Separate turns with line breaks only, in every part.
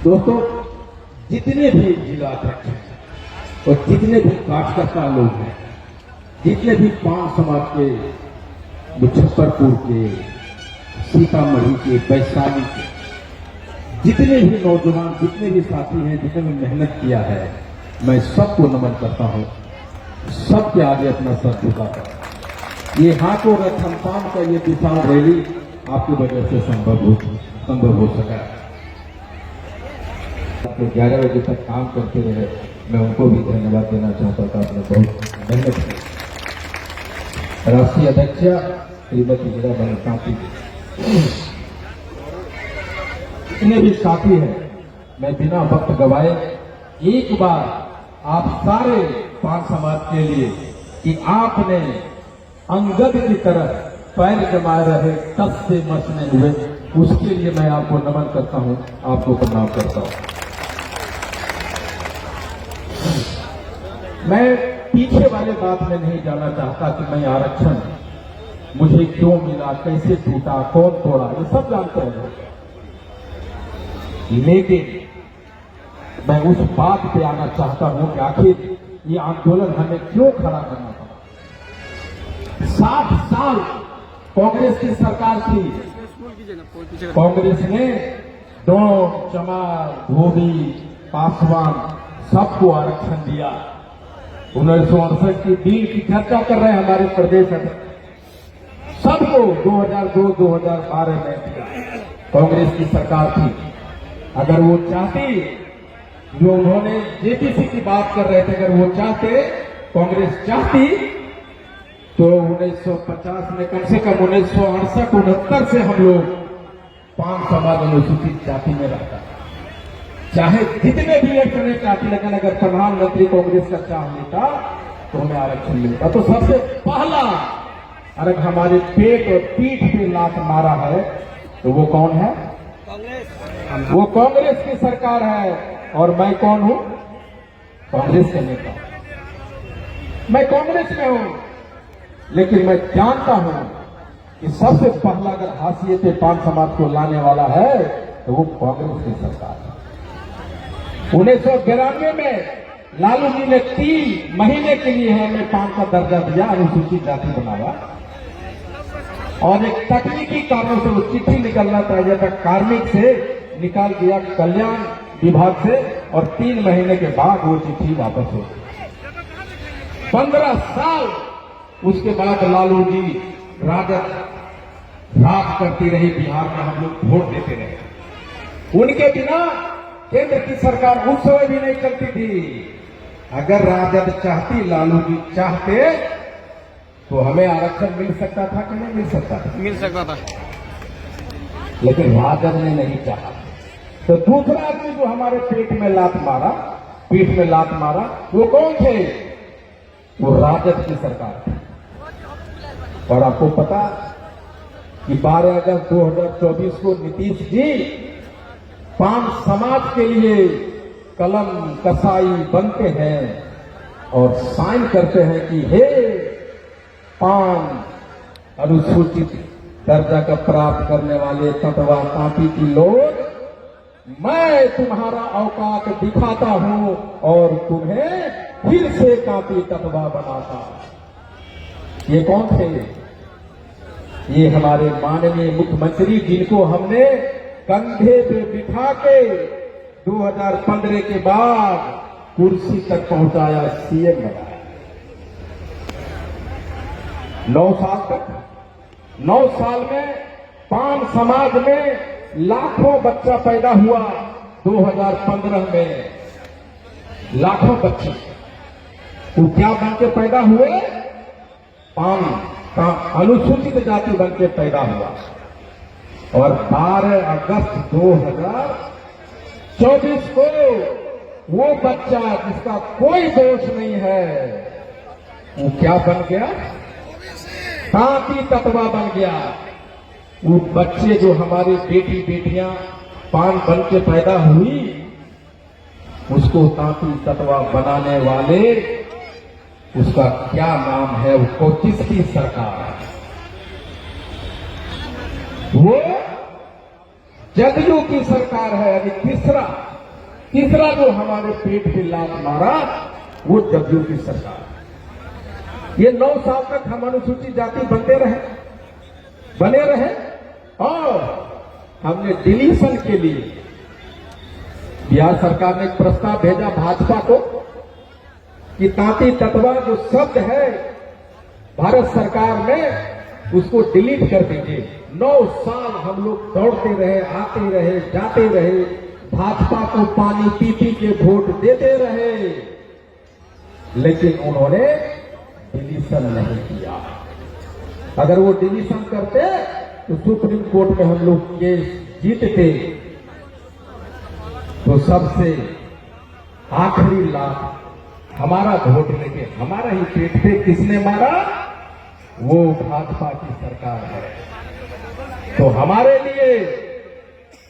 दोस्तों, जितने भी जिला अध्यक्ष हैं और जितने भी कार्यकर्ता लोग हैं, जितने भी पान समाज के, मुजफ्फरपुर के, सीतामढ़ी के, वैशाली के, जितने भी नौजवान, जितने भी साथी हैं, जितने भी मेहनत किया है, मैं सबको नमन करता हूं। सबके आगे अपना सर झुकाता हूं। ये हाथों रथनपान का ये विशाल रैली आपकी वजह से संभव हो सका। तो 11 बजे तक काम करते रहे, मैं उनको भी धन्यवाद देना चाहता था। आपने बहुत मेहनत की। राष्ट्रीय अध्यक्ष श्रीमती हीराबेन कांति, जितने भी साथी हैं, मैं बिना वक्त गवाए एक बार आप सारे पान समाज के लिए कि आपने अंगद की तरह पैर जमाए रहे, तब से मचने हुए, उसके लिए मैं आपको नमन करता हूं, आपको प्रणाम करता हूं। मैं पीछे वाले बात में नहीं जाना चाहता कि मैं आरक्षण मुझे क्यों मिला, कैसे टूटा, कौन तोड़ा, ये सब जानते हैं। लेकिन मैं उस बात पे आना चाहता हूं कि आखिर ये आंदोलन हमें क्यों खड़ा करना पड़ा। 60 साल कांग्रेस की सरकार थी। कांग्रेस ने डोम, चमार, धोबी, पासवान सबको आरक्षण दिया। 1968 की बिल की चर्चा कर रहे हैं हमारे प्रदेश में, सबको 2002-2012 में दिया। कांग्रेस की सरकार थी। अगर वो चाहती, जो उन्होंने जेपीसी की बात कर रहे थे, अगर वो चाहते, कांग्रेस चाहती, तो 1950 में कम से कम 1968-69 से हम लोग पान समाज अनुसूचित जाति में रहता। चाहे जितने भी लड़के चाहती, लेकिन अगर प्रधानमंत्री कांग्रेस का चाह लेता तो हमें आरक्षण मिलता। तो सबसे पहला अगर हमारे पेट और पीठ पे लात मारा है तो वो कौन है? वो कांग्रेस की सरकार है। और मैं कौन हूं? कांग्रेस का नेता। मैं कांग्रेस में हूं, लेकिन मैं जानता हूं कि सबसे पहला अगर हाशिए पे पान समाज को लाने वाला है तो वो कांग्रेस की सरकार है। 1992 में लालू जी ने 3 महीने के लिए हमें पान का दर्जा दिया, अनुसूचित जाति बनाया, और एक तकनीकी कारणों से वो चिट्ठी निकलना चाहिए था, कार्मिक से निकाल दिया कल्याण विभाग से, और 3 महीने के बाद वो चिट्ठी वापस हो गई। 15 साल उसके बाद लालू जी राजद राज करती रही बिहार में, हम लोग वोट देते रहे। उनके बिना केंद्र की सरकार उस समय भी नहीं चलती थी। अगर राजद चाहती, लालू जी चाहते, तो हमें आरक्षण मिल सकता था कि नहीं मिल सकता था?
मिल सकता था,
लेकिन राजद ने नहीं चाहा। तो दूसरा आदमी जो हमारे पेट में लात मारा, पीठ में लात मारा, वो कौन थे? वो राजद की सरकार थी। और आपको पता कि 12 अगस्त 2024 को नीतीश जी पान समाज के लिए कलम कसाई बनते हैं और साइन करते हैं कि हे पान अनुसूचित दर्जा का प्राप्त करने वाले तटवा कांपी की लोग, मैं तुम्हारा औकात दिखाता हूं और तुम्हें फिर से कांपी तटवा बनाता। ये कौन थे? ये हमारे माननीय मुख्यमंत्री, जिनको हमने कंधे पे बिठा के 2015 के बाद कुर्सी तक पहुंचाया, सीएम बनाया। 9 साल तक, 9 साल में पान समाज में लाखों बच्चा पैदा हुआ। 2015 में लाखों बच्चे वो क्या बन के पैदा हुए? पान का अनुसूचित जाति बन के पैदा हुआ। और 12 अगस्त 2024 को वो बच्चा जिसका कोई दोष नहीं है, वो क्या बन गया? कांपी तटवा बन गया। वो बच्चे जो हमारी बेटी बेटियां पान बन के पैदा हुई, उसको कांपी तटवा बनाने वाले, उसका क्या नाम है? उसको किसकी सरकार है? वो जदयू की सरकार है। अभी तीसरा जो हमारे पेट पे लात मारा वो जदयू की सरकार। ये 9 साल तक हम अनुसूचित जाति बने रहे और हमने डिलीशन के लिए बिहार सरकार ने एक प्रस्ताव भेजा भाजपा को कि तांती ततवा जो शब्द है भारत सरकार में उसको डिलीट कर दीजिए। 9 साल हम लोग दौड़ते रहे, आते रहे, जाते रहे, भाजपा को पानी पी के वोट देते रहे, लेकिन उन्होंने डिलीशन नहीं किया। अगर वो डिलीशन करते तो सुप्रीम कोर्ट में हम लोग केस जीतते। तो सबसे आखिरी लाख हमारा वोट लेके हमारा ही पेट पे किसने मारा? वो भाजपा की सरकार है। तो हमारे लिए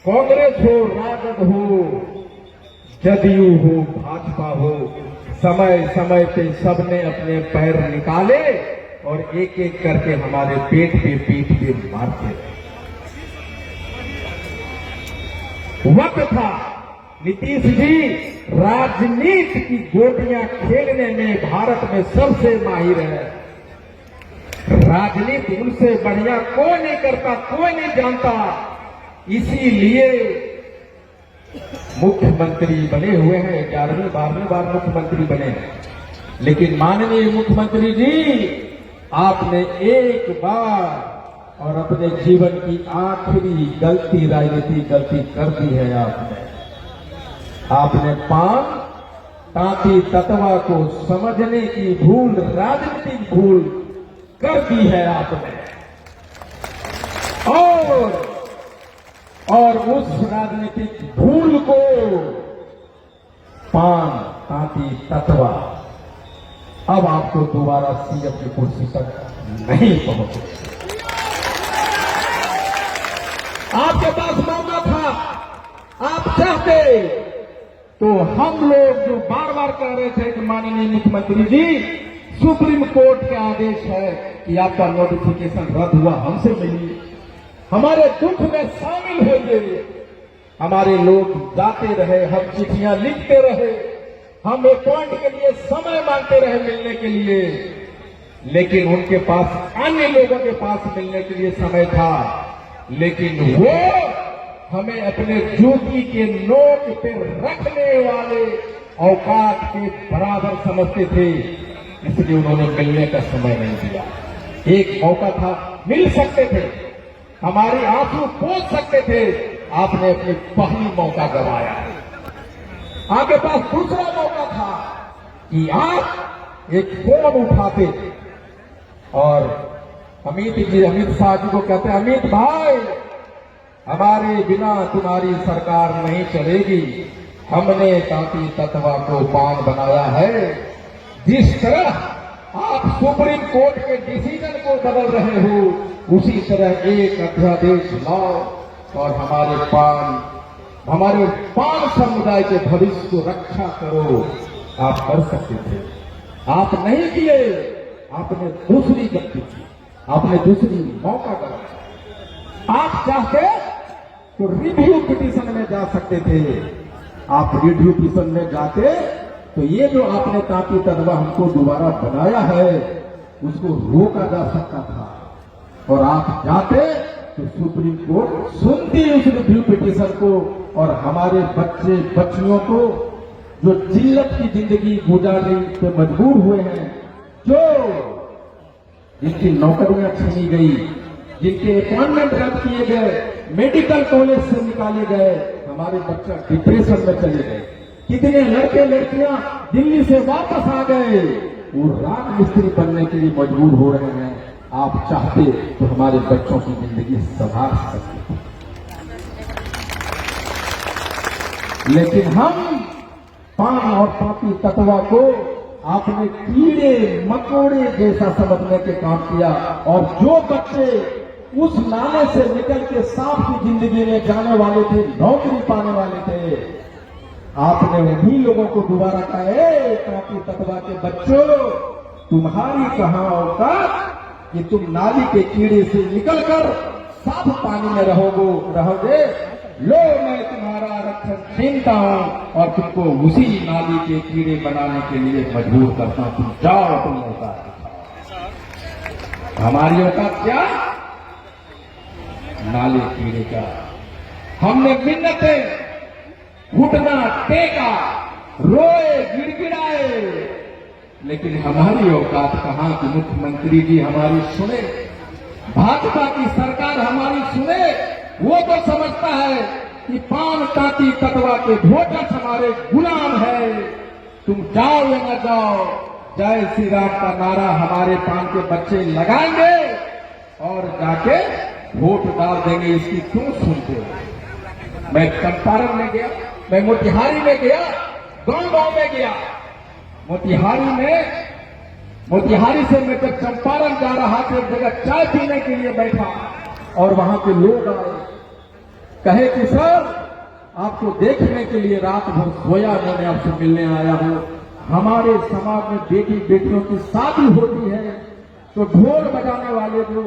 कांग्रेस हो, राजद हो, जदयू हो, भाजपा हो, समय समय पे सबने अपने पैर निकाले और एक एक करके हमारे पेट पे पीठ पे मारते रहे। वक्त था नीतीश जी राजनीति की गोटियां खेलने में भारत में सबसे माहिर है। राजनीति उनसे बढ़िया कोई नहीं करता, कोई नहीं जानता। इसीलिए मुख्यमंत्री बने हुए हैं, 11वीं 12वीं बार मुख्यमंत्री बने हैं। लेकिन माननीय मुख्यमंत्री जी, आपने एक बार और अपने जीवन की आखिरी राजनीतिक गलती कर दी है। आपने तांती ततवा को समझने की भूल, राजनीतिक भूल कर दी है आपने। और उस राजनीतिक भूल को तांती ततवा अब आपको दोबारा सीएम की कुर्सी तक नहीं पहुंचे। आपके पास मौका था, आप चाहते तो हम लोग जो बार बार कह रहे थे कि माननीय मुख्यमंत्री जी, सुप्रीम कोर्ट के आदेश है कि आपका नोटिफिकेशन रद्द हुआ, हमसे मिलिए, हमारे दुख में शामिल होइए। हमारे लोग जाते रहे, हम चिट्ठियां लिखते रहे, हम अपॉइंट के लिए समय मांगते रहे मिलने के लिए, लेकिन उनके पास अन्य लोगों के पास मिलने के लिए समय था, लेकिन वो हमें अपने जूती के नोक पे रखने वाले औकात के बराबर समझते थे, इसलिए उन्होंने मिलने का समय नहीं दिया। एक मौका था, मिल सकते थे, हमारी आंसू पोंछ सकते थे, आपने अपनी पहली मौका गंवाया। आपके पास दूसरा मौका था कि आप एक फोन उठाते और अमित शाह जी को कहते, अमित भाई, हमारे बिना तुम्हारी सरकार नहीं चलेगी, हमने तांती ततवा को पान बनाया है। जिस तरह आप सुप्रीम कोर्ट के डिसीजन को बदल रहे हो, उसी तरह एक अध्यादेश लाओ और हमारे पान समुदाय के भविष्य को रक्षा करो। आप कर सकते थे, आप नहीं किए, आपने दूसरी गलती की, आपने दूसरी मौका गया। आप चाहते तो रिव्यू पिटीशन में जा सकते थे, आप रिव्यू पिटीशन में जाते तो ये जो आपने तांती ततवा हमको दोबारा बनाया है उसको रोका जा सकता था, और आप जाते तो सुप्रीम कोर्ट सुनती उस रिव्यू पिटीशन को, और हमारे बच्चे बच्चियों को जो जिल्लत की जिंदगी गुजारने पे मजबूर हुए हैं, जो जिनकी नौकरियां छीनी गई, जिनके अपॉइंटमेंट रद्द किए गए, मेडिकल कॉलेज से निकाले गए, हमारे बच्चा डिप्रेशन में चले गए, कितने लड़के लड़कियां दिल्ली से वापस आ गए, वो राज मिस्त्री बनने के लिए मजबूर हो रहे हैं। आप चाहते तो हमारे बच्चों की जिंदगी संभाल सकते, लेकिन हम पान और तांती ततवा को आपने कीड़े मकोड़े जैसा समझने के काम किया, और जो बच्चे उस नाले से निकल के सांप की जिंदगी में जाने वाले थे, नौकरी पाने वाले थे, आपने उन्हीं लोगों को दोबारा कहा, तांती ततवा के बच्चों, तुम्हारी कहां औकात कि तुम नाली के कीड़े से निकलकर साफ पानी में रहोगे, लो मैं तुम्हारा रक्षण छीनता हूं और तुमको उसी नाली के कीड़े बनाने के लिए मजबूर करता हूं। तुम जाओ तुम औकात दिखाओ। हमारी औकात क्या? नाले कीड़े का। हमने मिन्नतें घुटना टेका, रोए गिड़गिड़ाए, लेकिन हमारी औकात कहां कि मुख्यमंत्री जी हमारी सुने, भाजपा की सरकार हमारी सुने। वो तो समझता है कि पान कांटी कटवा के वोटर्स हमारे गुलाम है। तुम जाओ या न जाओ, जय श्री राम का नारा हमारे पान के बच्चे लगाएंगे और जाके वोट डाल देंगे। इसकी क्यों सुनते हो? मैं चंपारण में गया, मैं मोतिहारी में गया, गांव में गया। मोतिहारी से मैं जब चंपारण जा रहा था, एक जगह चाय पीने के लिए बैठा और वहां के लोग आए, कहे कि सर आपको देखने के लिए रात भर सोया, मैंने आपसे मिलने आया हूं। हमारे समाज में बेटी बेटियों की शादी होती है तो ढोल बजाने वाले जो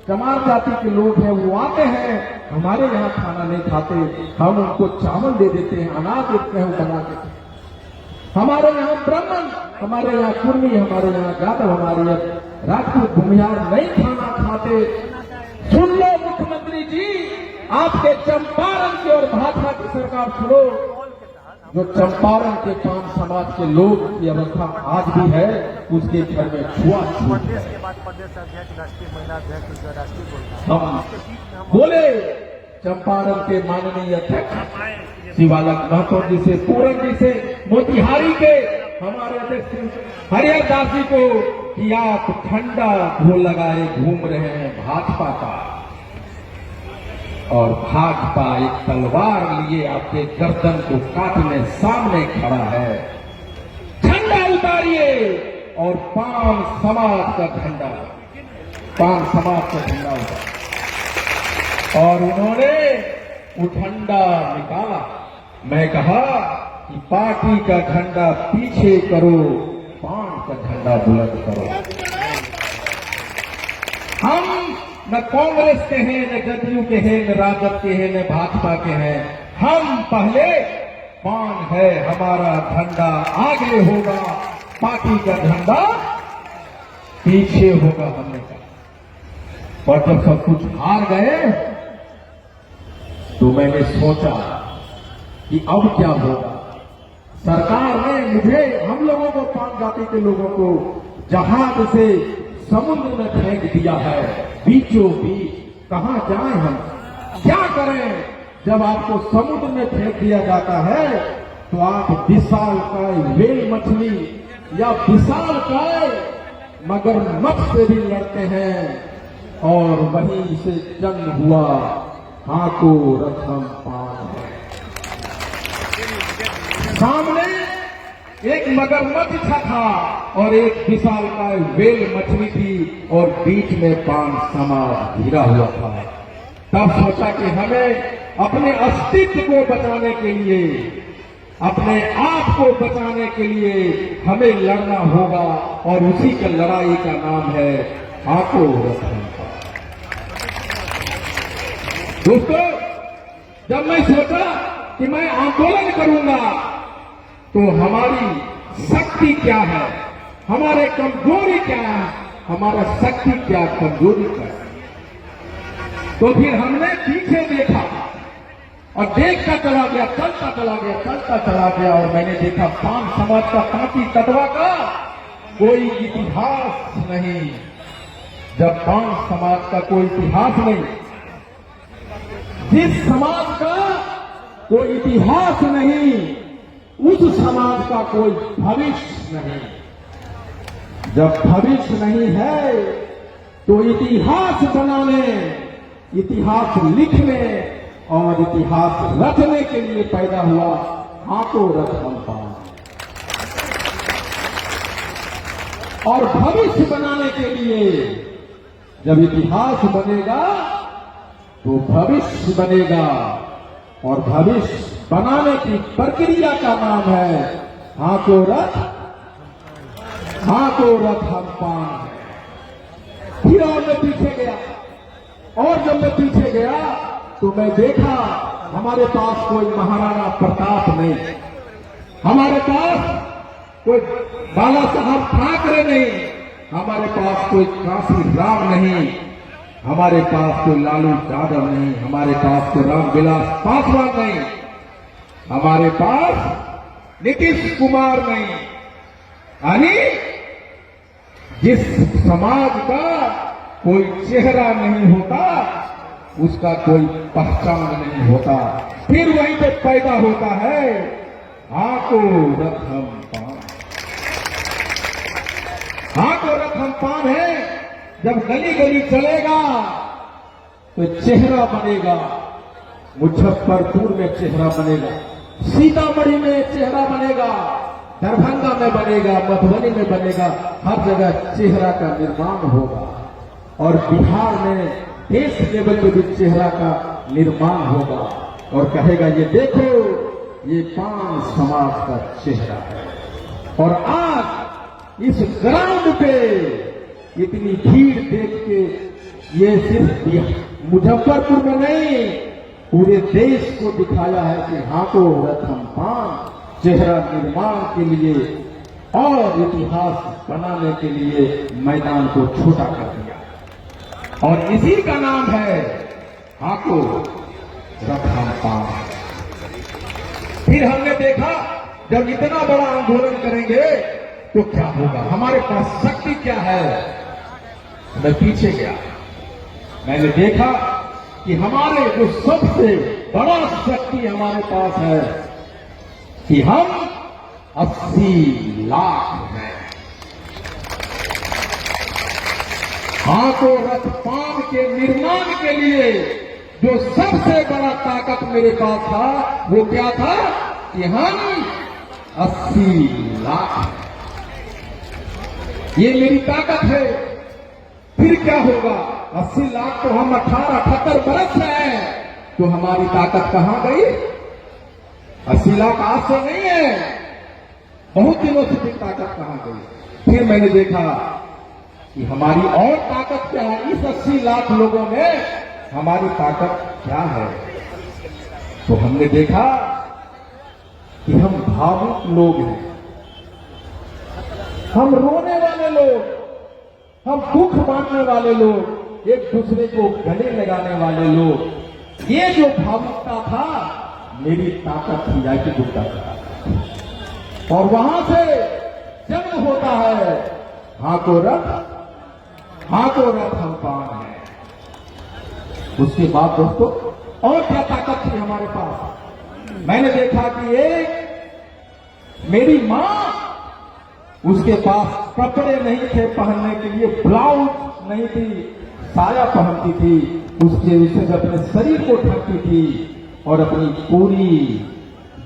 चमार जाति के लोग हैं वो आते हैं, हमारे यहाँ खाना नहीं खाते, हम उनको चावल दे देते हैं, अनाज देते हैं बना के। हमारे यहाँ ब्राह्मण, हमारे यहाँ कुर्मी, हमारे यहाँ जाटव, हमारे यहाँ राजपूत भूमिहार नहीं खाना खाते। सुन लो मुख्यमंत्री जी, आपके चंपारण की और भाजपा की सरकार सुनो। जो चंपारण के पान समाज के लोग की अवस्था आज भी है, उसके घर में छुआछूत है। हम बोले चंपारण के माननीय अध्यक्ष शिवालक महतो जी से, पूरन जी से, मोतिहारी के हमारे अध्यक्ष हरिहर दास जी को कि आप ठंडा घोल लगाए घूम रहे हैं भाजपा का, और भाजपा एक तलवार लिए आपके गर्दन को काटने सामने खड़ा है। झंडा उतारिए और पान समाज का झंडा उतार। और उन्होंने वो झंडा निकाला। मैं कहा कि पार्टी का झंडा पीछे करो, पान का झंडा बुलंद करो। हम न कांग्रेस के हैं, न जदयू के हैं, न राजद के हैं, न भाजपा के हैं। हम पहले पान है, हमारा झंडा आगे होगा, पार्टी का झंडा पीछे होगा। हमने कहा, और जब सब कुछ हार गए तो मैंने सोचा कि अब क्या होगा। सरकार ने मुझे, हम लोगों को, पान जाति के लोगों को जहाज से समुद्र में फेंक दिया है, बीचों बीच। कहां जाएं हम, क्या करें? जब आपको समुद्र में फेंक दिया जाता है तो आप विशालकाय व्हेल मछली या विशालकाय मगरमच्छ से भी लड़ते हैं, और वहीं से जन्म हुआ हाको रथम पान है। सामने एक मगरमच्छ था और एक विशालकाय व्हेल मछली थी, और बीच में पान समाज घिरा हुआ था। तब सोचा कि हमें अपने अस्तित्व को बचाने के लिए, अपने आप को बचाने के लिए हमें लड़ना होगा, और उसी का लड़ाई का नाम है हाको रथम। दोस्तों, जब मैं सोचा कि मैं आंदोलन करूंगा तो हमारी शक्ति क्या है, हमारे कमजोरी क्या है, हमारा शक्ति क्या, कमजोरी क्या है। तो फिर हमने पीछे देखा और देखता चला गया, चलता चला गया, और मैंने देखा पान समाज का कांटी कटवा का कोई इतिहास नहीं। जब पान समाज का कोई इतिहास नहीं, जिस समाज का कोई इतिहास नहीं, उस समाज का कोई भविष्य नहीं। जब भविष्य नहीं है तो इतिहास बनाने, इतिहास लिखने और इतिहास रचने के लिए पैदा हुआ हाको रथम पान। और भविष्य बनाने के लिए जब इतिहास बनेगा तो भविष्य बनेगा, और भविष्य बनाने की प्रक्रिया का नाम है हाको रथम पान। फिर और मैं पीछे गया, और जब मैं पीछे गया तो मैं देखा हमारे पास कोई महाराणा प्रताप नहीं, हमारे पास कोई बाला साहब ठाकरे नहीं, हमारे पास कोई काशी राम नहीं, हमारे पास कोई लालू यादव नहीं, हमारे पास कोई रामविलास पासवान नहीं, हमारे पास नीतीश कुमार नहीं। यानी जिस समाज का कोई चेहरा नहीं होता उसका कोई पहचान नहीं होता, फिर वहीं पे पैदा होता है हाको रथम पान। हाको रथम पान है, जब गली गली चलेगा तो चेहरा बनेगा। मुजफ्फरपुर में चेहरा बनेगा, सीतामढ़ी में चेहरा बनेगा, दरभंगा में बनेगा, मधुबनी में बनेगा, हर जगह चेहरा का निर्माण होगा। और बिहार में देश लेवल पे भी चेहरा का निर्माण होगा और कहेगा ये देखो ये पान समाज का चेहरा है। और आज इस ग्राउंड पे इतनी भीड़ देख के ये सिर्फ मुजफ्फरपुर में नहीं पूरे देश को दिखाया है कि हाको रथम पान चेहरा निर्माण के लिए और इतिहास बनाने के लिए मैदान को छोटा कर दिया। और इसी का नाम है हाको रथम पान। फिर हमने देखा जब इतना बड़ा आंदोलन करेंगे तो क्या होगा, हमारे पास शक्ति क्या है। मैं पीछे गया, मैंने देखा कि हमारे जो सबसे बड़ा शक्ति हमारे पास है कि हम 80 लाख हैं। हाको रथ पान के निर्माण के लिए जो सबसे बड़ा ताकत मेरे पास था वो क्या था कि हम 80 लाख हैं। ये मेरी ताकत है। फिर क्या होगा, 80 लाख तो हम 18-78 बरस हैं, तो हमारी ताकत कहां गई। 80 लाख आज से नहीं है, बहुत दिनों से भी ताकत कहां गई। फिर मैंने देखा कि हमारी और ताकत क्या है, इस 80 लाख लोगों में हमारी ताकत क्या है। तो हमने देखा कि हम भावुक लोग हैं, हम रोने वाले लोग, हम दुख बांटने वाले लोग, एक दूसरे को गले लगाने वाले लोग। ये जो भावुकता था मेरी ताकत थी आईटी गुप्ता का। और वहां से जन्म होता है हाको रथ हम पान है। उसके बाद दोस्तों और क्या ताकत थी हमारे पास। मैंने देखा कि एक मेरी मां, उसके पास कपड़े नहीं थे पहनने के लिए, ब्लाउज नहीं थी, साया पहनती थी, उसे अपने शरीर को ढकती थी और अपनी पूरी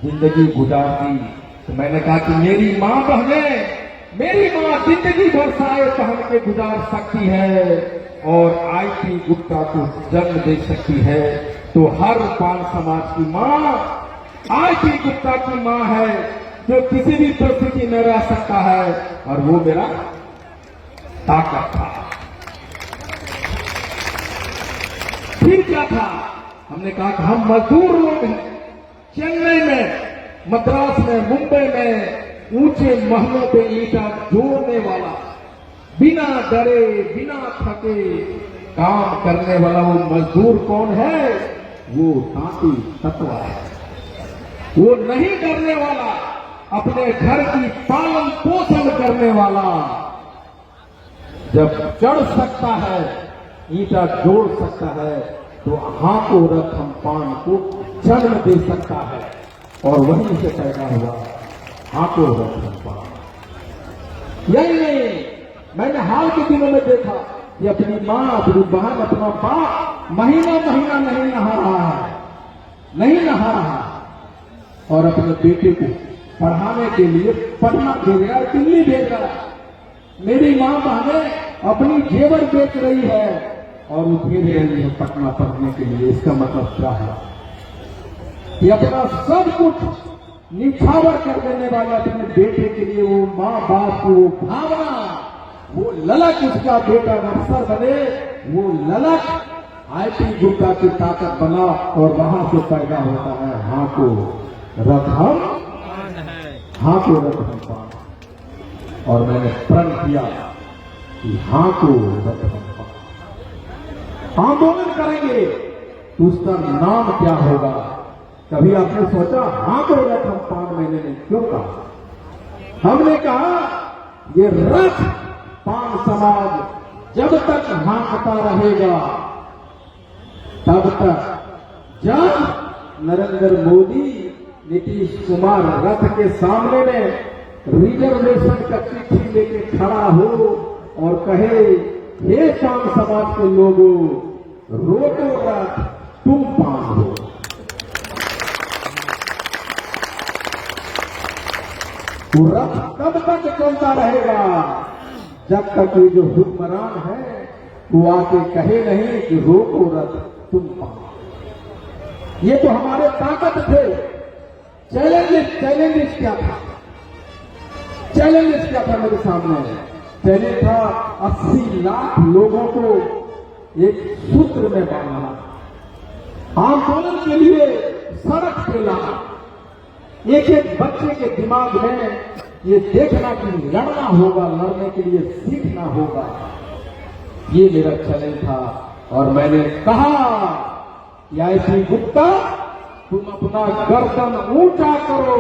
जिंदगी गुजारती। तो मैंने कहा कि मेरी मां बहनें, मेरी मां जिंदगी भर साये पहन के गुजार सकती है और आईटी गुप्ता को जन्म दे सकती है। तो हर पान समाज की मां आईटी गुप्ता की मां है, जो किसी भी परिस्थिति में रह सकता है, और वो मेरा ताकत था। फिर क्या था, हमने कहा कि हम मजदूर लोग हैं। चेन्नई में, मद्रास में, मुंबई में ऊंचे महलों पे ईंटा जोड़ने वाला, बिना डरे बिना थके काम करने वाला वो मजदूर कौन है, वो तांती तत्वा है। वो नहीं डरने वाला, अपने घर की पालन पोषण करने वाला, जब चढ़ सकता है, ईंटा जोड़ सकता है, तो हाको रथ हम पान को जन्म दे सकता है। और वहीं से पैदा हुआ हाको रथ हम पान। यही नहीं, मैंने हाल के दिनों में देखा कि अपनी मां, अपनी बहन, अपना बाप महीना महीना नहीं नहा रहा है, नहीं नहा रहा, और अपने बेटे को पढ़ाने के लिए पटना भेज रहा है, दिल्ली भेज रहा है। मेरी मां बहनें अपनी जेवर बेच रही है और वो भेज रही है पटना पढ़ने के लिए। इसका मतलब क्या है कि अपना सब कुछ निछावर कर देने वाला अपने बेटे के लिए, वो मां बाप को भावना, वो ललक उसका बेटा अफसर बने, वो ललक आईपी गुप्ता की ताकत बना और वहां से पैदा होता है हाँ को रथम, हाँ को रथम पान। और मैंने प्रण किया कि हाँ को रथम पान आंदोलन करेंगे तो उसका नाम क्या होगा। कभी आपने सोचा हाँ को रथम पान मैंने क्यों कहा? हमने कहा ये रथ पान समाज जब तक हाँकता रहेगा तब तक, जब नरेंद्र मोदी नीतीश कुमार रथ के सामने में रिजर्वेशन का चिट्ठी लेके खड़ा हो और कहे हे पान समाज के लोगों रोको रथ तुम पान हो, तो रथ तब तक चलता रहेगा जब तक ये जो हुक्मरान है वो आके कहे नहीं कि रोको रथ तुम पाओ। ये तो हमारे ताकत थे। चैलेंजेस क्या था? चैलेंजेस क्या था मेरे सामने? चैलेंज था 80 लाख लोगों को एक सूत्र में बांधना, आंदोलन के लिए सड़क पे लाना, एक एक बच्चे के दिमाग में ये देखना कि लड़ना होगा, लड़ने के लिए सीखना होगा। ये मेरा चैलेंज था और मैंने कहा कि आईपी गुप्ता तुम अपना गर्दन ऊंचा करो,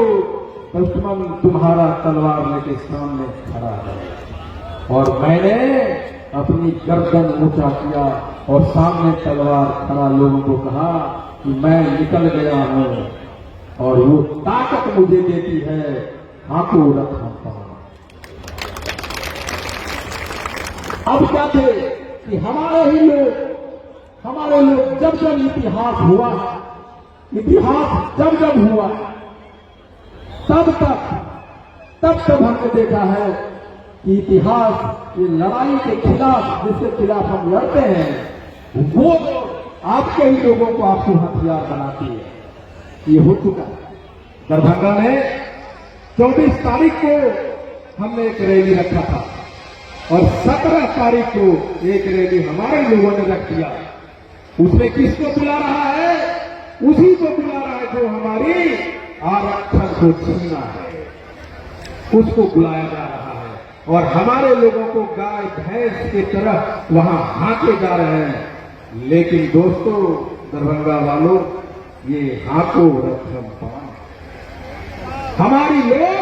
दुश्मन तुम्हारा तलवार लेके सामने खड़ा है। और मैंने अपनी गर्दन ऊंचा किया और सामने तलवार खड़ा लोगों को कहा कि मैं निकल गया हूं और वो ताकत मुझे देती है हाँ को रथम पान। अब क्या थे कि हमारे लोग जब जब इतिहास हुआ, इतिहास जब जब हुआ तब हमने देखा है कि इतिहास ये लड़ाई के खिलाफ, जिसके खिलाफ हम लड़ते हैं, वो आपके ही लोगों को आपको हथियार बनाती है। ये हो चुका है। दरभंगा में 24 तारीख को हमने एक रैली रखा था और 17 तारीख को एक रैली हमारे लोगों ने रख दिया। उसमें किसको बुला रहा है? उसी को बुला रहा है जो हमारी आरक्षण को छीना है, उसको बुलाया जा रहा है। और हमारे लोगों को गाय भैंस की तरह वहां हाँके जा रहे हैं। लेकिन दोस्तों, दरभंगा वालों, ये हाँको रथम पान। हमारी लोग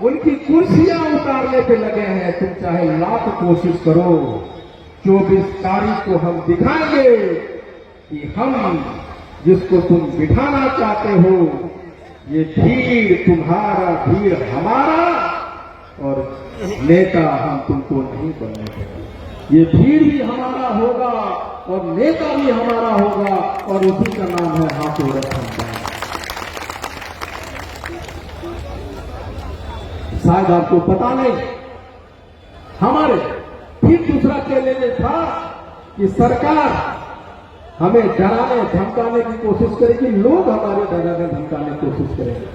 उनकी कुर्सियां उतारने पे लगे हैं। तुम चाहे लाख कोशिश करो, 24 तारीख को हम दिखाएंगे कि हम जिसको तुम बिठाना चाहते हो, ये भीड़ तुम्हारा, भीड़ हमारा, और नेता हम तुमको नहीं बनने देंगे। ये भीड़ भी हमारा होगा और नेता भी हमारा होगा और उसी का नाम है हाँको रथम पान। शायद आपको पता नहीं, हमारे फिर दूसरा चैलेंज था कि सरकार हमें डराने धमकाने की कोशिश करेगी, लोग हमारे डराने धमकाने की कोशिश करेंगे।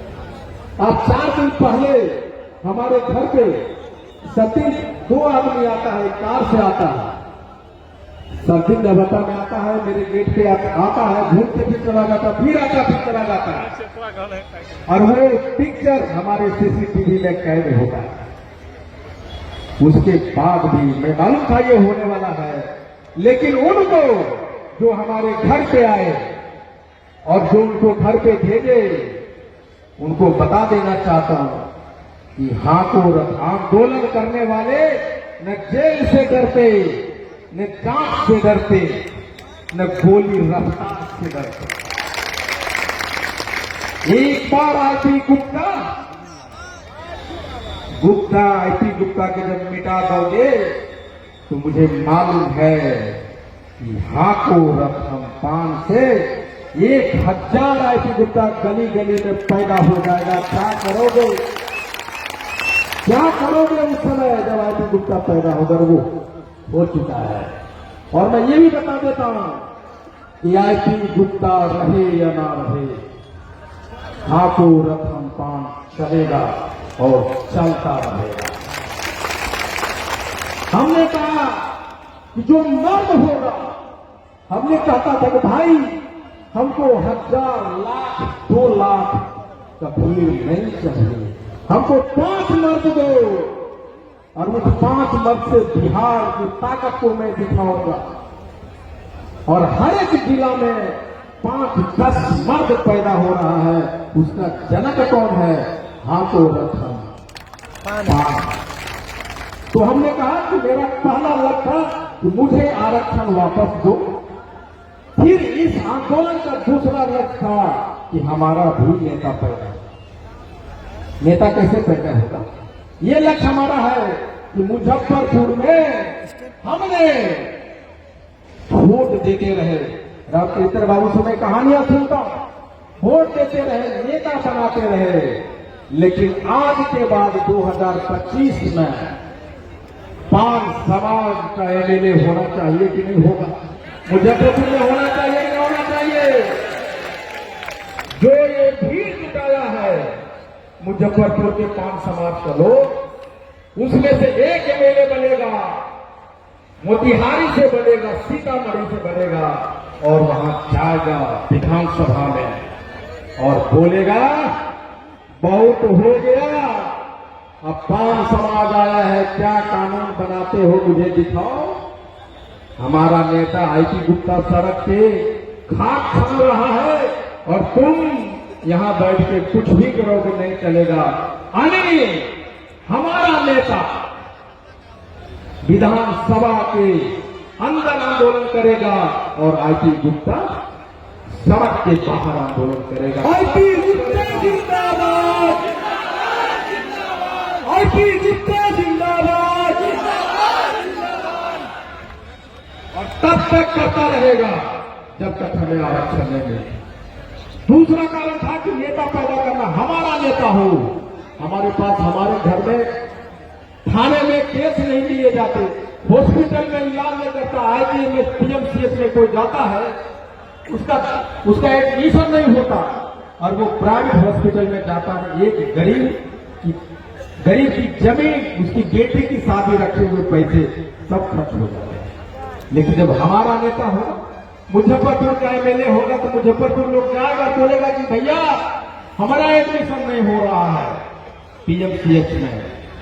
आज 4 दिन पहले हमारे घर पे सतीश 2 आदमी आता है, कार से आता है, सतीश नवता में आता है, मेरे गेट पे आता है, घूम के फिर चला जाता, फिर आता फिर चला जाता है। और वो पिक्चर हमारे सीसीटीवी में कैद होता है। उसके बाद भी मैं मालूम था ये होने वाला है, लेकिन उनको जो हमारे घर पे आए और जो उनको घर पे भेजे, उनको बता देना चाहता हूं कि हाँ को आंदोलन करने वाले न जेल से डरते, न जांच से डरते, न गोली रफ्तार से डरते। एक बार आईपी गुप्ता के जब मिटा दोगे तो मुझे मालूम है कि हाँ को रथम पान से 1000 आईपी गुप्ता गली गली में पैदा हो जाएगा। क्या करोगे उस समय जब आईपी गुप्ता पैदा होगा? वो हो चुका है। और मैं ये भी बता देता हूं कि आईपी गुप्ता रहे या ना रहे, हाँ को रथम पान चलेगा और चलता रहेगा। हमने कहा कि जो मर्द होगा हमने कहता था कि भाई हमको 1000 लाख 2 लाख का भीड़ नहीं चाहिए, हमको 5 मर्द दो और उस 5 मर्द से बिहार की ताकत को मैं दिखाऊंगा। और हर एक जिला में 5-10 मर्द पैदा हो रहा है। उसका जनक कौन है? हाथों रखा। तो हमने कहा कि मेरा पहला लक्ष्य था कि मुझे आरक्षण वापस दो। फिर इस आंदोलन का दूसरा लक्ष्य था कि हमारा भी नेता पैदा। नेता कैसे पैदा होगा? ये लक्ष्य हमारा है कि मुजफ्फरपुर में हमने वोट देते रहे। रामचरित्र बाबू से मैं कहानियां सुनता हूं, वोट देते रहे, नेता बनाते रहे, लेकिन आज के बाद 2025 में 5 समाज का एमएलए होना चाहिए कि नहीं होगा? मुजफ्फरपुर में होना चाहिए कि नहीं होना चाहिए? जो ये भीड़ जुटाया है मुजफ्फरपुर के 5 समाज का लोग, उसमें से एक एमएलए बनेगा, मोतिहारी से बनेगा, सीतामढ़ी से बनेगा और वहां जाएगा विधानसभा में और बोलेगा बहुत हो गया, अब 5 समाज आया है, क्या कानून बनाते हो मुझे दिखाओ। हमारा नेता आईटी गुप्ता सड़क पे खाक खा रहा है और तुम यहां बैठ के कुछ भी करोगे नहीं चलेगा। अनिल हमारा नेता विधानसभा के अंदर आंदोलन करेगा और आईटी गुप्ता सड़क के बाहर आंदोलन करेगा। आईटी गुप्ता जिंदाबाद, आईटी गुप्ता जिंदाबाद, और तब तक करता रहेगा जब तक हमें आरक्षण नहीं मिले। दूसरा कारण था कि नेता पैदा करना, हमारा नेता हो। हमारे पास हमारे घर में थाने में केस नहीं लिए जाते, हॉस्पिटल में इलाज नहीं करता, आईजीएम में पीएमसीएच में कोई जाता है उसका एडमिशन नहीं होता और वो प्राइवेट हॉस्पिटल में जाता है। एक गरीब की जमीन, उसकी बेटी की शादी रखे हुए पैसे सब खर्च हो जाते हैं। लेकिन जब हमारा नेता होगा, मुजफ्फरपुर का एमएलए होगा, तो मुजफ्फरपुर लोग जाएगा, बोलेगा कि भैया हमारा एडमिशन नहीं हो रहा है पीएमसीएच में,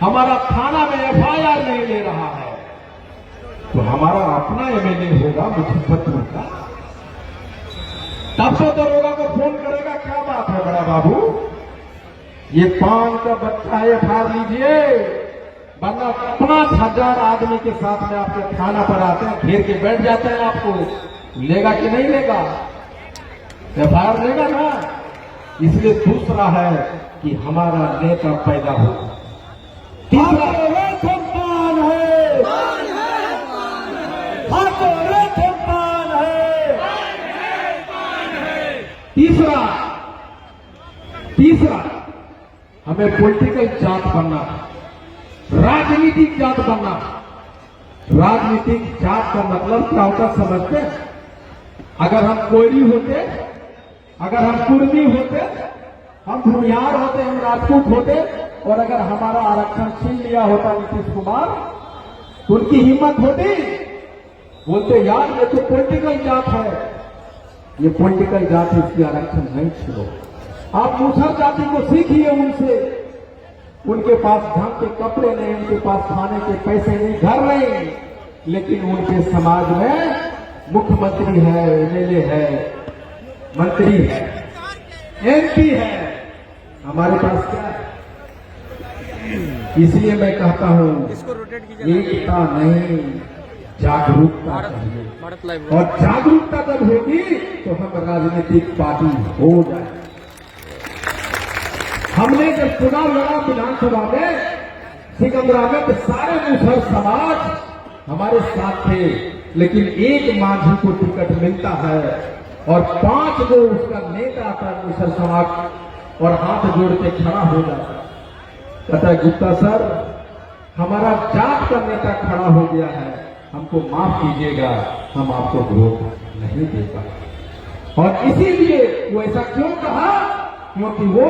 हमारा थाना में एफआईआर नहीं ले रहा है, तो हमारा अपना एमएलए होगा मुजफ्फरपुर का, तब तो दरोगा को फोन करेगा, क्या बात है बड़ा बाबू, ये 5 का बच्चा है, एफआईआर लीजिए, वरना 5,000 आदमी के साथ में आपके थाना पर आते हैं, घेर के बैठ जाते हैं, आपको लेगा कि नहीं लेगा? एफआईआर लेगा ना। इसलिए दूसरा है कि हमारा नेता पैदा हो। तीसरा सम्मान है, सम्मान है। तीसरा हमें पॉलिटिकल जात बनना, राजनीतिक जात बनना। राजनीतिक जात का मतलब क्या होता समझते हैं? अगर हम कोयरी होते, अगर हम कुर्मी होते, हम भूमिहार होते, हम राजपूत होते, और अगर हमारा आरक्षण छीन लिया होता नीतीश कुमार, तो उनकी हिम्मत होती, बोलते यार ये तो पॉलिटिकल जात है, ये पॉलिटिकल जात है, इसकी आरक्षण नहीं छीनो। आप मुसहर जाति को सीखिए उनसे, उनके पास ढंग के कपड़े नहीं, उनके पास खाने के पैसे नहीं, घर नहीं, लेकिन उनके समाज में मुख्यमंत्री है, एमएलए है, मंत्री है, एमपी है। हमारे पास क्या है? इसलिए मैं कहता हूं एकता नहीं, जागरूकता चाहिए, और जागरूकता जब होगी तो हम राजनीतिक पार्टी हो जाए। हमने जब चुनाव लड़ा विधानसभा में सिकंदरा में, सारे मुसहर समाज हमारे साथ थे, लेकिन एक माझी को टिकट मिलता है और 5 जो उसका नेता आता है मुसहर समाज, और हाथ जोड़ के खड़ा हो जाता है, कहता है गुप्ता सर हमारा जात का नेता खड़ा हो गया है, हमको माफ कीजिएगा, हम आपको वोट नहीं देगा। और इसीलिए वो ऐसा क्यों कहा? क्योंकि वो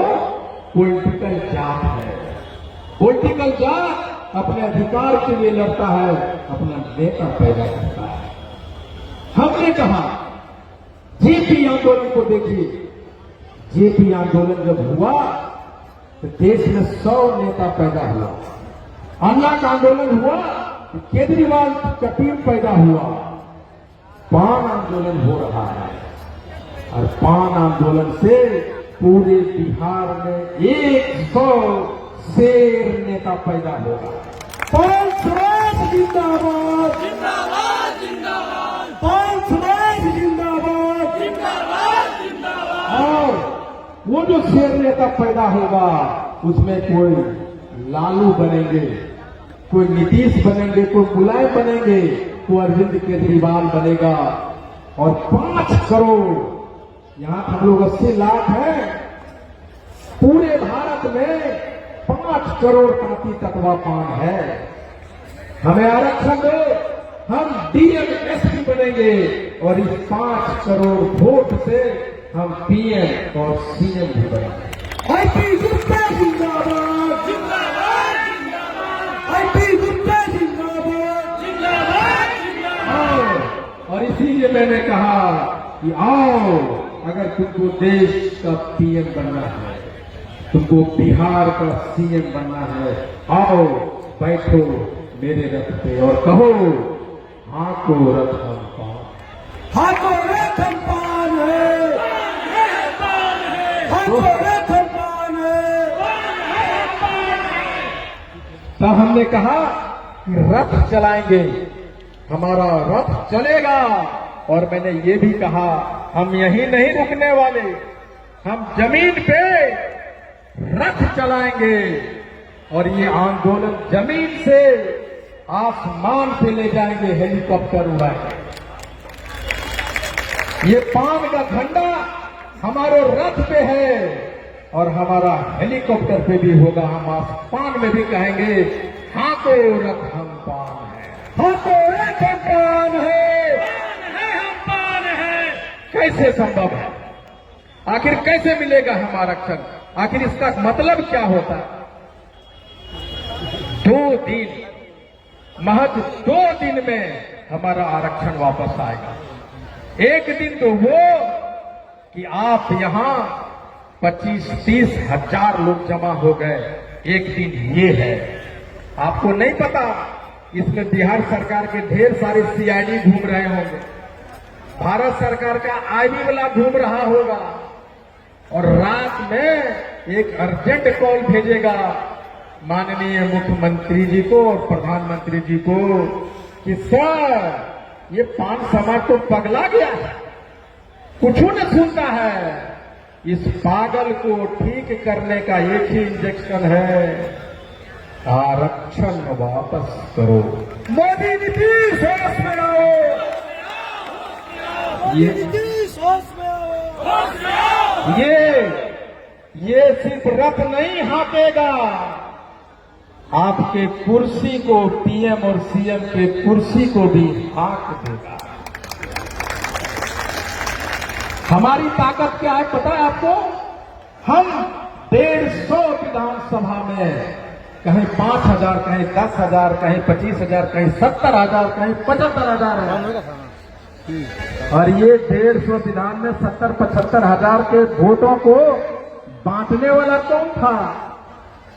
पॉलिटिकल जात है। पॉलिटिकल जात अपने अधिकार के लिए लड़ता है, अपना नेता पैदा करता है। हमने कहा जेपी आंदोलन को देखिए। जेपी आंदोलन जब हुआ तो देश में 100 नेता पैदा हुआ। अन्ना का आंदोलन हुआ तो केजरीवाल का टीम पैदा हुआ। पान आंदोलन हो रहा है और पान आंदोलन से पूरे बिहार में 100 शेर नेता पैदा होगा। पान स्वराज जिंदाबाद,
जिंदाबाद जिंदाबाद
पान स्वराज जिंदाबाद,
जिंदाबाद जिंदाबाद।
और वो जो शेर नेता पैदा होगा उसमें कोई लालू बनेंगे, कोई नीतीश बनेंगे, कोई मुलायम बनेंगे, कोई अरविंद केजरीवाल बनेगा। और 5 करोड़, यहां हम लोग 80 लाख हैं, पूरे भारत में 5 करोड़ पार्टी तत्वा पान है। हमें आरक्षण दो, हम डीएम एसपी बनेंगे और इस 5 करोड़ वोट से हम पीएम और सीएम भी बनेंगे। आईपी गुप्ता जिंदाबाद,
जिंदाबाद जिंदाबाद
आईपी गुप्ता जिंदाबाद,
जिंदाबाद जिंदाबाद।
और इसीलिए मैंने कहा कि आओ, अगर तुमको देश का पीएम बनना है, तुमको बिहार का सीएम बनना है, आओ बैठो मेरे रथ पे और कहो हाथों रथ हम पान, हाथों रथ हम पान है, हाथों रथ हम पान है। तब हमने कहा कि रथ चलाएंगे, हमारा रथ चलेगा। और मैंने ये भी कहा हम यहीं नहीं रुकने वाले, हम जमीन पे रथ चलाएंगे और ये आंदोलन जमीन से आसमान पे ले जाएंगे, हेलीकॉप्टर उड़ाएंगे। ये पान का झंडा हमारे रथ पे है और हमारा हेलीकॉप्टर पे भी होगा। हम आसमान में भी कहेंगे हाथों रथ हम पान है, हाथों रथ हम पान है। कैसे संभव है? आखिर कैसे मिलेगा हम आरक्षण? आखिर इसका मतलब क्या होता है? 2 दिन, महज 2 दिन में हमारा आरक्षण वापस आएगा। एक दिन तो वो कि आप यहां 25-30 हजार लोग जमा हो गए, एक दिन ये है। आपको नहीं पता, इसमें बिहार सरकार के ढेर सारे सीआईडी घूम रहे होंगे, भारत सरकार का आईबी वाला घूम रहा होगा और रात में एक अर्जेंट कॉल भेजेगा माननीय मुख्यमंत्री जी को और प्रधानमंत्री जी को कि सर ये पान समाज तो पगला गया है, कुछ न सुनता है। इस पागल को ठीक करने का एक ही इंजेक्शन है, आरक्षण वापस करो। मोदी नीतीश होश में आओ, ये सिर्फ रथ नहीं हाँकेगा, आपके कुर्सी को, पीएम और सीएम के कुर्सी को भी हाँक देगा। हमारी ताकत क्या है पता है आपको? हम 150 विधानसभा में, कहीं 5,000, कहीं 10,000, कहीं 25,000, कहीं 70,000, कहीं 75,000 है। और ये 150 विधान में 70-75 हजार के वोटों को बांटने वाला कौन था?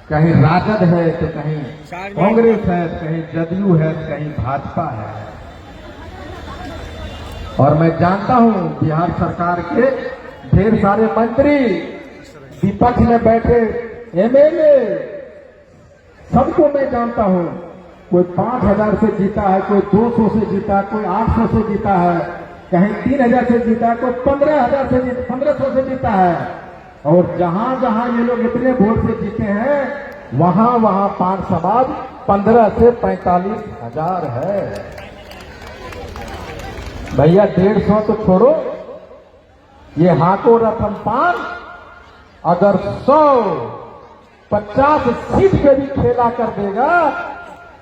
कहीं राजद है तो कहीं कांग्रेस है, कहीं जदयू है, कहीं भाजपा है। और मैं जानता हूं बिहार सरकार के ढेर सारे मंत्री, विपक्ष में बैठे एमएलए, सबको मैं जानता हूं। कोई 5,000 से जीता है, कोई 200 से जीता है, कोई 800 से जीता है, कहीं 3,000 से जीता है, कोई 15,000 से 1500 से जीता है। और जहां जहां ये लोग इतने वोट से जीते हैं, वहां पान समाज 15 से 45,000 है। भैया 150 तो छोड़ो, ये हाथों रथम पान अगर 150 सीट पे भी खेला कर देगा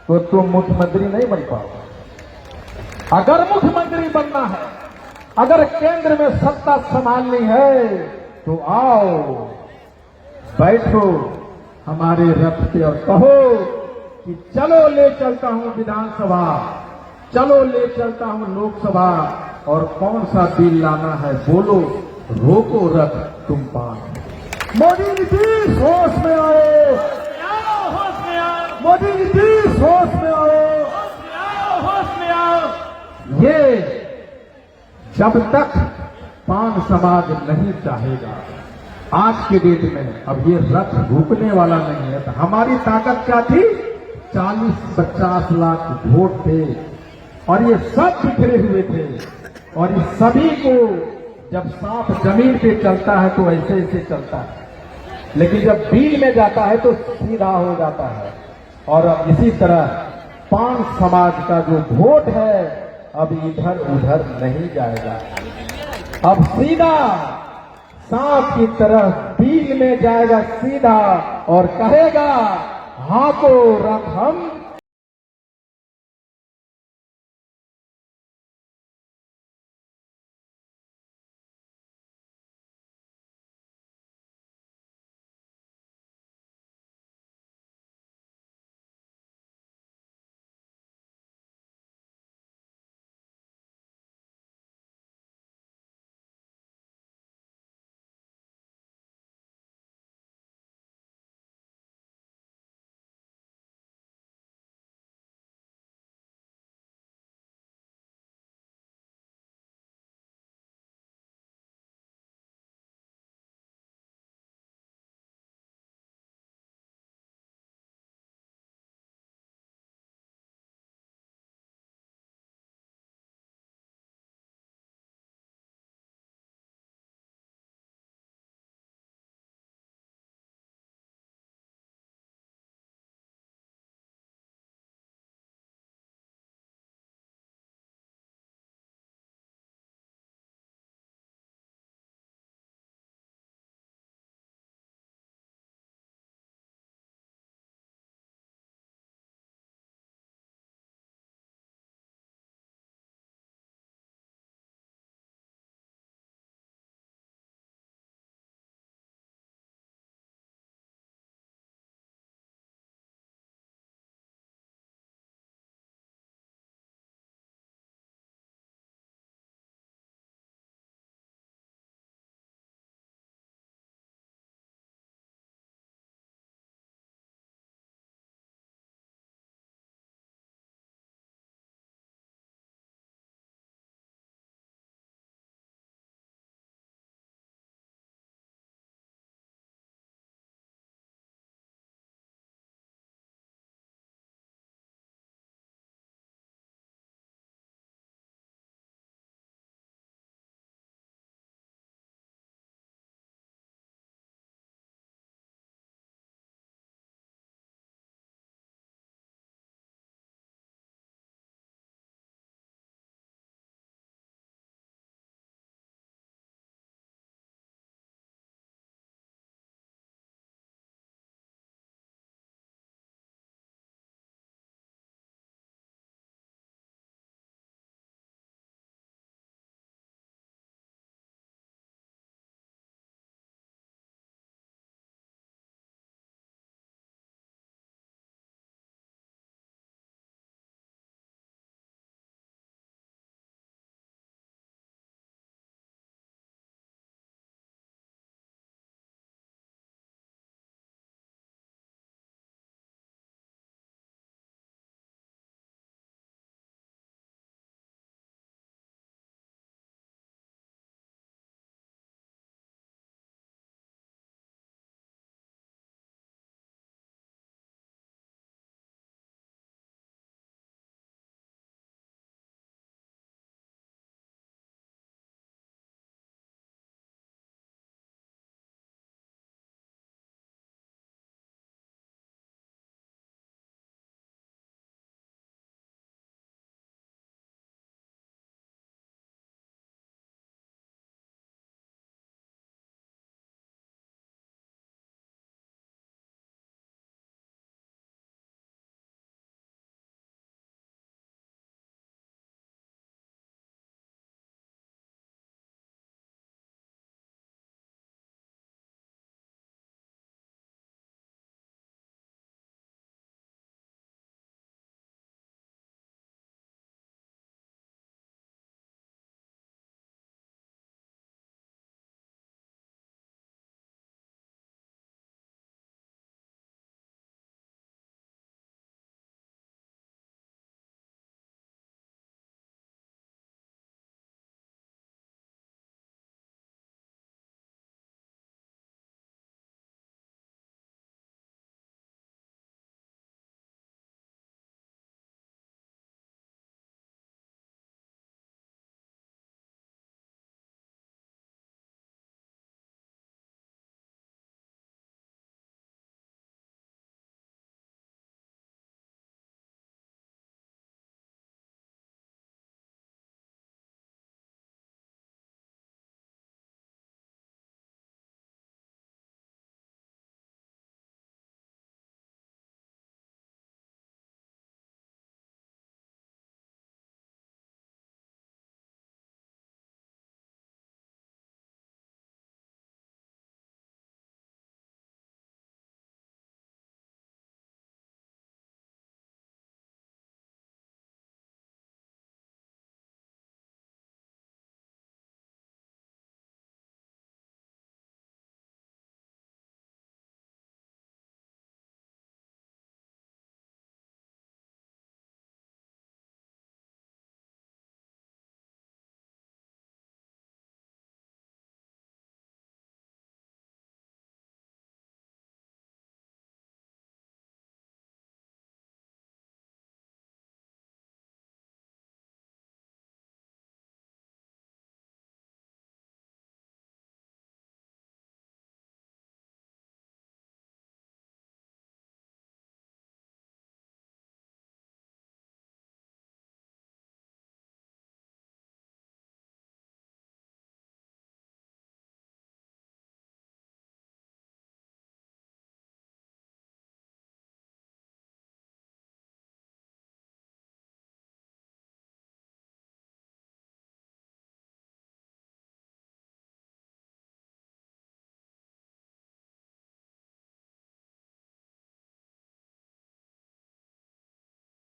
तो तुम मुख्यमंत्री नहीं बन पाओगे। अगर मुख्यमंत्री बनना है, अगर केंद्र में सत्ता संभालनी है, तो आओ बैठो हमारे रथ पे और कहो कि चलो ले चलता हूं विधानसभा, चलो ले चलता हूं लोकसभा और कौन सा बिल लाना है बोलो, रोको रथ तुम पान। मोदी नीतीश होश में आओ,
होश में आओ,
मोदी नीतीश होश में आओ।
होश में आओ।
ये जब तक पान समाज नहीं चाहेगा, आज के डेट में अब ये रथ रुकने वाला नहीं है। तो हमारी ताकत क्या थी? 40-50 लाख वोट थे और ये सब बिखरे हुए थे, और इस सभी को जब सांप जमीन पे चलता है तो ऐसे ऐसे चलता है, लेकिन जब बिल में जाता है तो सीधा हो जाता है। और अब इसी तरह पान समाज का जो वोट है अब इधर उधर नहीं जाएगा, अब सीधा सांप की तरह बिल में जाएगा सीधा, और कहेगा हाँ को रथ हम